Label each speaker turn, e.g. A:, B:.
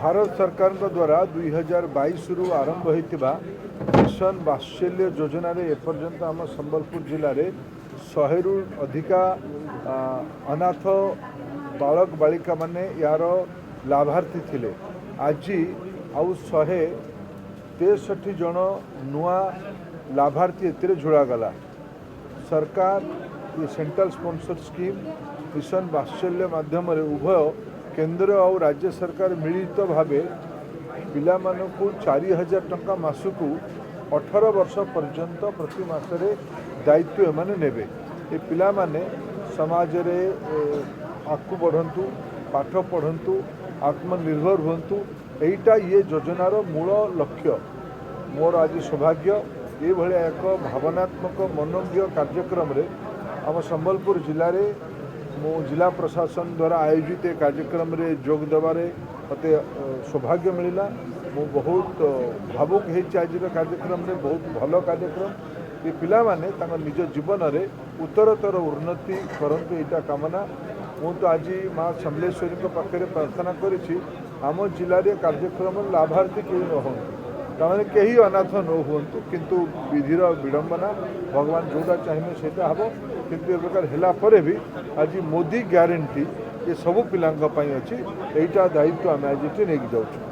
A: भारत सरकार द्वारा 2022 रु आरंभ होता मिशन वात्सल्य योजना एपर्यंत आम संबलपुर जिले में 100 रु अधिका अनाथ बालक बालिका माने यार लाभार्थी थिले। आज आउ 163 जन नुआ लाभार्थी एतिरे जोड़ागला। सरकार ये सेंट्रल स्पॉन्सर स्कीम मिशन वात्सल्य माध्यम उभय केंद्र और राज्य सरकार मिलित भावे पिला मानकु 4000 टंका मासकु 18 वर्ष पर्यंत प्रति मासरे दायित्व एमाने नेबे। ये पिला माने समाज रे आगु बढ़ंतु, पाठ पढ़ंतु, आत्मनिर्भर हुंतु, एटा ये योजनार मूल लक्ष्य। मोर आज सौभाग्य ये भलिया एक भावनात्मक मनोज्ञ कार्यक्रम रे आम संबलपुर जिले में मो जिला प्रशासन द्वारा आयोजित कार्यक्रम रे जोग देवारे मते सौभाग्य मिलला। मु बहुत भावुक होइछि। आज कार्यक्रम रे बहुत भलो कार्यक्रम। ये पिला माने तांको निज जीवन रे उत्तरोत्तर उन्नति करंतु एटा कामना। मु तो आज माँ समलेश्वरी को पाखे प्रार्थना करिछि आम जिले में कार्यक्रम लाभार्थी केही न होंतु, ताने केही अनाथ न हुंतु, किंतु विधिर विडंबना भगवान जोटा चाहिए सेटा हम। किंतु ए प्रकार हेला परे भी आज मोदी ग्यारंटी ये सबू पिलांक पई अछि। एटा दायित्व आम आज नहीं जाऊँ।